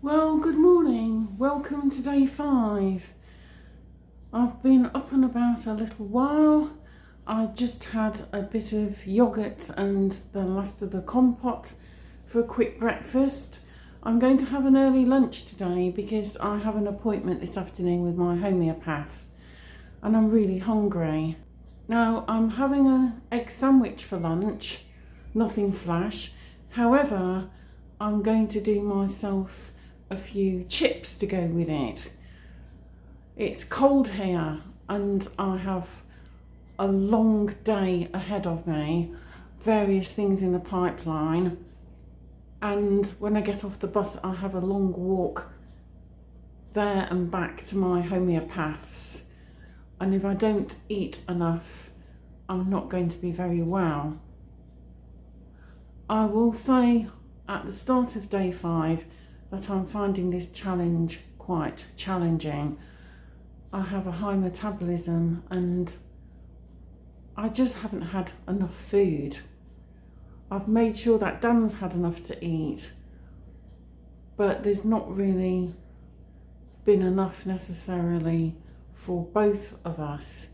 Well, good morning. Welcome to day 5. I've been up and about a little while. I just had a bit of yoghurt and the last of the compote for a quick breakfast. I'm going to have an early lunch today because I have an appointment this afternoon with my homeopath and I'm really hungry. Now, I'm having an egg sandwich for lunch, nothing flash. However, I'm going to do myself a few chips to go with it. It's cold here and I have a long day ahead of me, various things in the pipeline, and when I get off the bus I have a long walk there and back to my homeopaths, and if I don't eat enough I'm not going to be very well. I will say at the start of day 5 that I'm finding this challenge quite challenging. I have a high metabolism and I just haven't had enough food. I've made sure that Dan's had enough to eat, but there's not really been enough necessarily for both of us.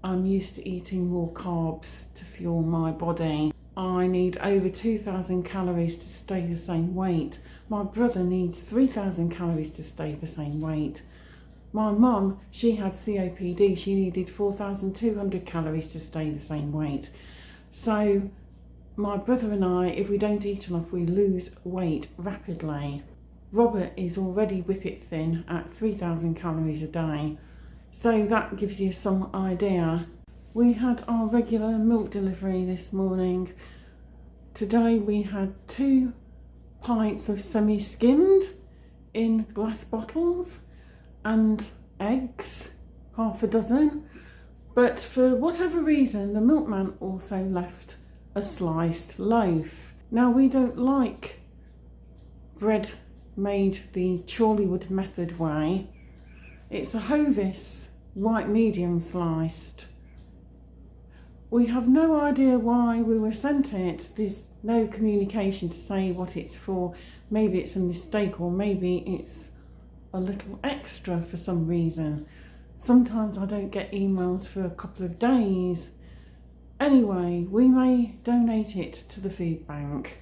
I'm used to eating more carbs to fuel my body. I need over 2,000 calories to stay the same weight. My brother needs 3,000 calories to stay the same weight. My mum, she had COPD, she needed 4,200 calories to stay the same weight. So my brother and I, if we don't eat enough, we lose weight rapidly. Robert is already whippet thin at 3,000 calories a day. So that gives you some idea. We had our regular milk delivery this morning. Today we had 2 pints of semi-skimmed in glass bottles and eggs, half a dozen. But for whatever reason, the milkman also left a sliced loaf. Now, we don't like bread made the Chorleywood method way. It's a Hovis white medium sliced. We have no idea why we were sent it. There's no communication to say what it's for. Maybe it's a mistake or maybe it's a little extra for some reason. Sometimes I don't get emails for a couple of days. Anyway, we may donate it to the food bank.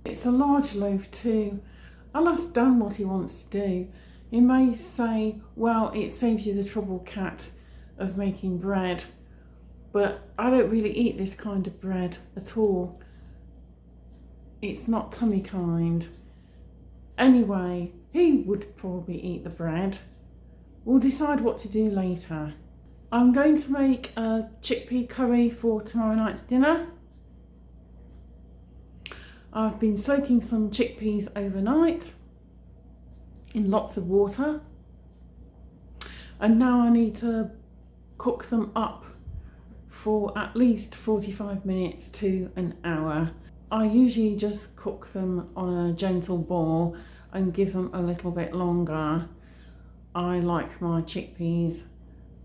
It's a large loaf too. I'll ask Dan what he wants to do. He may say, well, it saves you the trouble, Kat, of making bread. But I don't really eat this kind of bread at all. It's not tummy kind. Anyway, he would probably eat the bread. We'll decide what to do later. I'm going to make a chickpea curry for tomorrow night's dinner. I've been soaking some chickpeas overnight in lots of water. And now I need to cook them up for at least 45 minutes to an hour. I usually just cook them on a gentle boil and give them a little bit longer. I like my chickpeas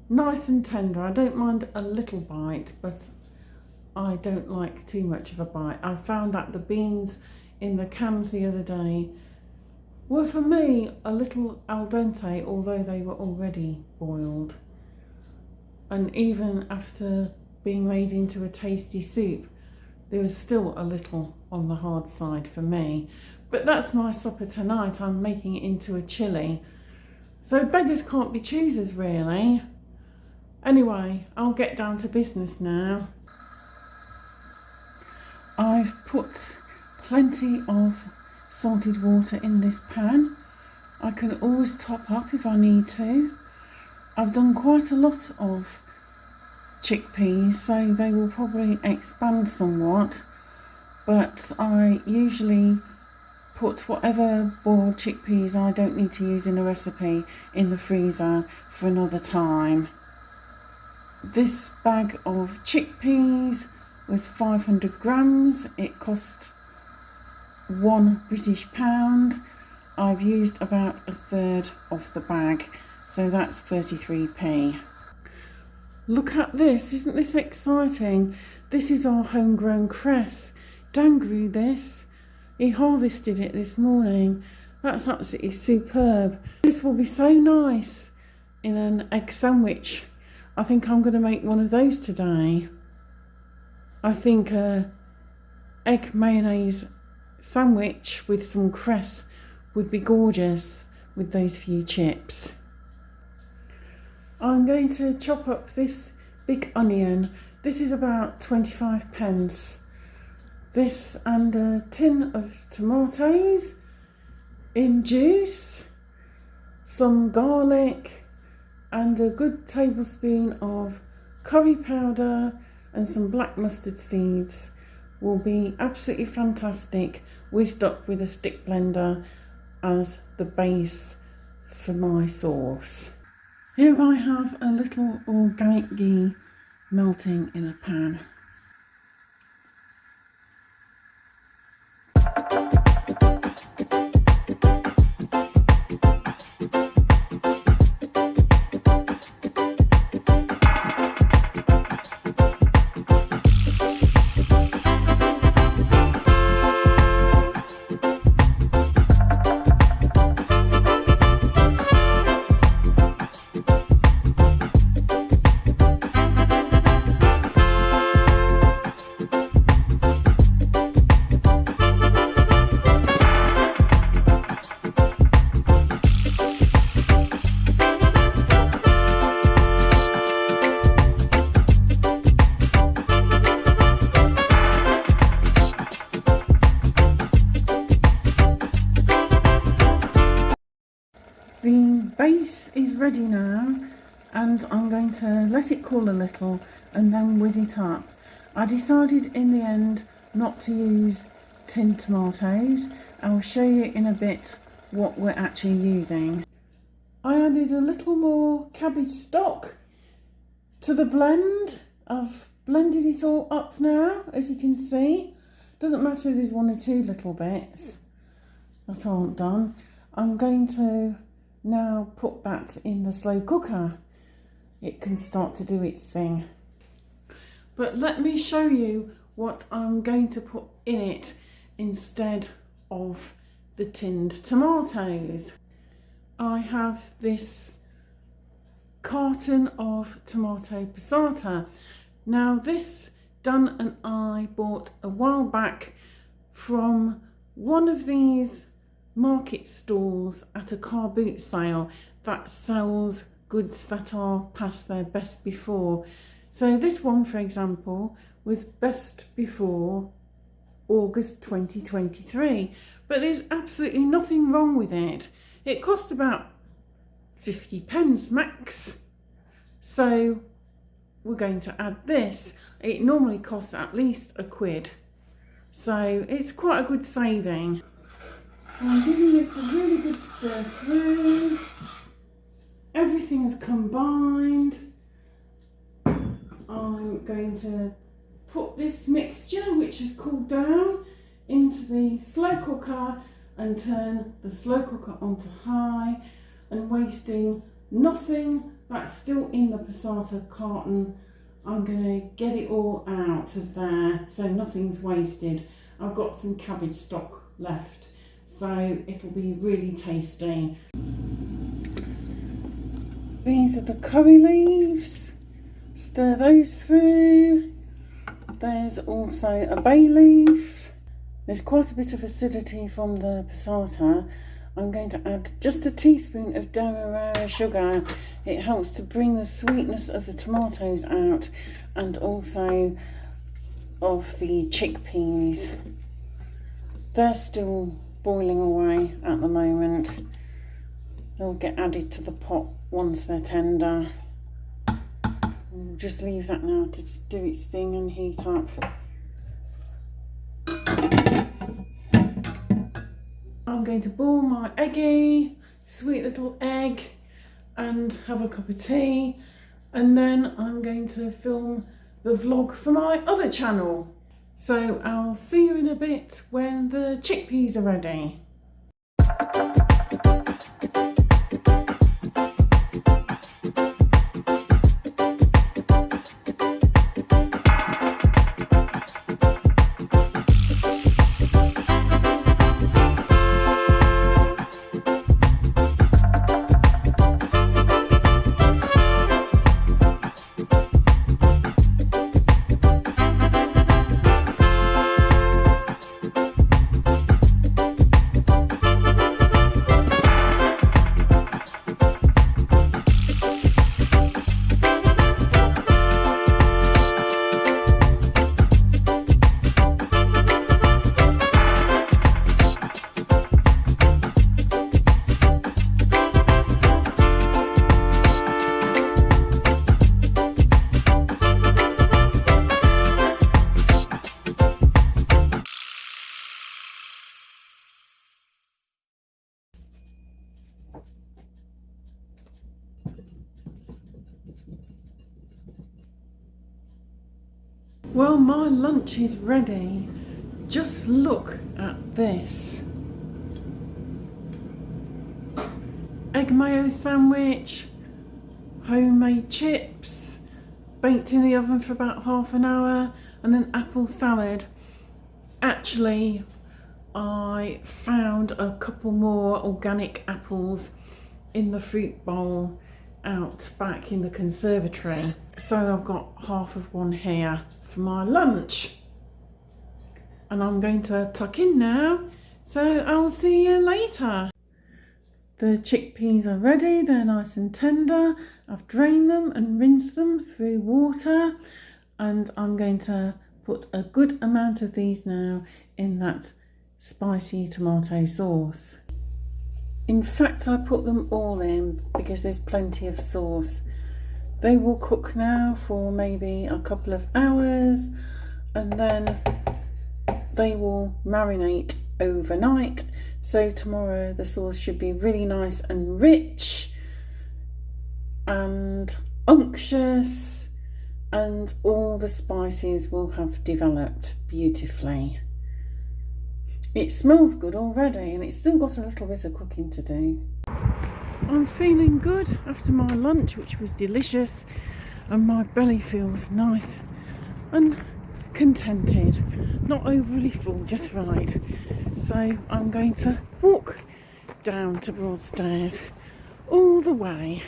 nice and tender. I don't mind a little bite, but I don't like too much of a bite. I found that the beans in the cans the other day were for me a little al dente, although they were already boiled. And even after being made into a tasty soup, there was still a little on the hard side for me. But that's my supper tonight. I'm making it into a chilli. So beggars can't be choosers, really. Anyway, I'll get down to business now. I've put plenty of salted water in this pan. I can always top up if I need to. I've done quite a lot of chickpeas, so they will probably expand somewhat, but I usually put whatever boiled chickpeas I don't need to use in a recipe in the freezer for another time. This bag of chickpeas was 500 grams. It cost £1 British. I've used about a third of the bag, so that's 33p. Look at this, isn't this exciting? This is our homegrown cress. Dan grew this He harvested it this morning. That's absolutely superb. This will be so nice in an egg sandwich. I think I'm going to make one of those today. I think a egg mayonnaise sandwich with some cress would be gorgeous with those few chips. I'm going to chop up this big onion. This is about 25 pence. This and a tin of tomatoes in juice, some garlic and a good tablespoon of curry powder and some black mustard seeds will be absolutely fantastic, whizzed up with a stick blender as the base for my sauce. Here I have a little organic ghee melting in a pan. The base is ready now, and I'm going to let it cool a little and then whiz it up. I decided in the end not to use tinned tomatoes. I'll show you in a bit what we're actually using. I added a little more cabbage stock to the blend. I've blended it all up now, as you can see. Doesn't matter if there's one or two little bits that aren't done. I'm going to now put that in the slow cooker. It can start to do its thing. But let me show you what I'm going to put in it instead of the tinned tomatoes. I have this carton of tomato passata. Now this Dan and I bought a while back from one of these market stalls at a car boot sale that sells goods that are past their best before. So this one, for example, was best before August 2023, but there's absolutely nothing wrong with it. It cost about 50 pence max. So we're going to add this. It normally costs at least £1. So it's quite a good saving. I'm giving this a really good stir through. Everything's combined. I'm going to put this mixture, which has cooled down, into the slow cooker and turn the slow cooker onto high, and wasting nothing that's still in the passata carton. I'm going to get it all out of there so nothing's wasted. I've got some cabbage stock left, so it'll be really tasty. These are the curry leaves. Stir those through. There's also a bay leaf. There's quite a bit of acidity from the passata. I'm going to add just a teaspoon of demerara sugar. It helps to bring the sweetness of the tomatoes out and also of the chickpeas. They're still boiling away at the moment. They'll get added to the pot once they're tender. We'll just leave that now to just do its thing and heat up. I'm going to boil my eggy, sweet little egg, and have a cup of tea, and then I'm going to film the vlog for my other channel. So I'll see you in a bit when the chickpeas are ready. Well, my lunch is ready. Just look at this. Egg mayo sandwich, homemade chips, baked in the oven for about half an hour, and an apple salad. Actually, I found a couple more organic apples in the fruit bowl out back in the conservatory. So I've got half of one here for my lunch. And I'm going to tuck in now, so I'll see you later. The chickpeas are ready, they're nice and tender. I've drained them and rinsed them through water, and I'm going to put a good amount of these now in that spicy tomato sauce. In fact, I put them all in because there's plenty of sauce. They will cook now for maybe a couple of hours, and then they will marinate overnight. So tomorrow the sauce should be really nice and rich and unctuous, and all the spices will have developed beautifully. It smells good already, and it's still got a little bit of cooking to do. I'm feeling good after my lunch, which was delicious, and my belly feels nice and contented, not overly full, just right. So I'm going to walk down to Broadstairs all the way,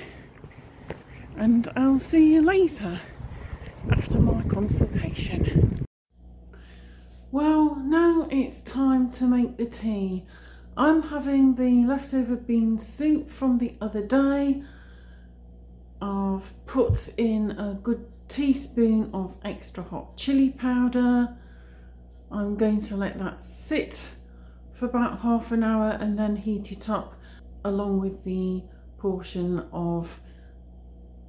and I'll see you later after my consultation. Well, now it's time to make the tea. I'm having the leftover bean soup from the other day. I've put in a good teaspoon of extra hot chilli powder. I'm going to let that sit for about half an hour and then heat it up along with the portion of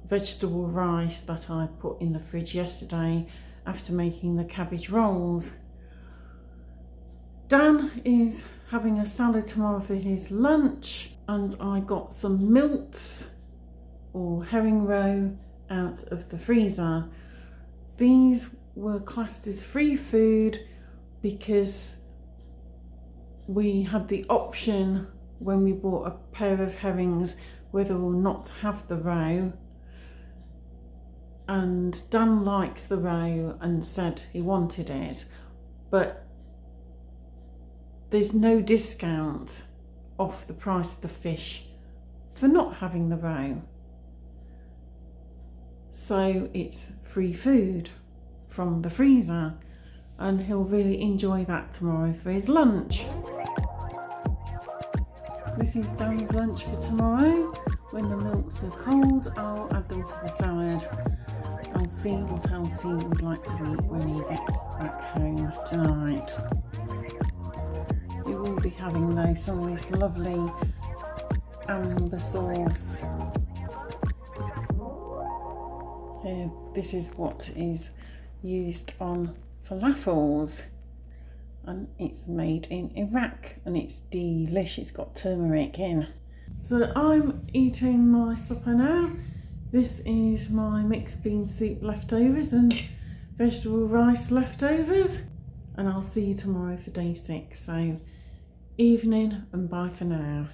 vegetable rice that I put in the fridge yesterday after making the cabbage rolls. Dan is having a salad tomorrow for his lunch, and I got some milts or herring roe out of the freezer. These were classed as free food because we had the option when we bought a pair of herrings whether or not to have the roe, and Dan likes the roe and said he wanted it, but there's no discount off the price of the fish for not having the roe. So it's free food from the freezer, and he'll really enjoy that tomorrow for his lunch. This is Dan's lunch for tomorrow. When the milks are cold, I'll add them to the salad. I'll see what else he would like to eat when he gets back home tonight. We will be having though some of this lovely amber sauce. Here, this is what is used on falafels, and it's made in Iraq, and it's delicious. It's got turmeric in. So I'm eating my supper now. This is my mixed bean soup leftovers and vegetable rice leftovers, and I'll see you tomorrow for day 6. So evening and bye for now.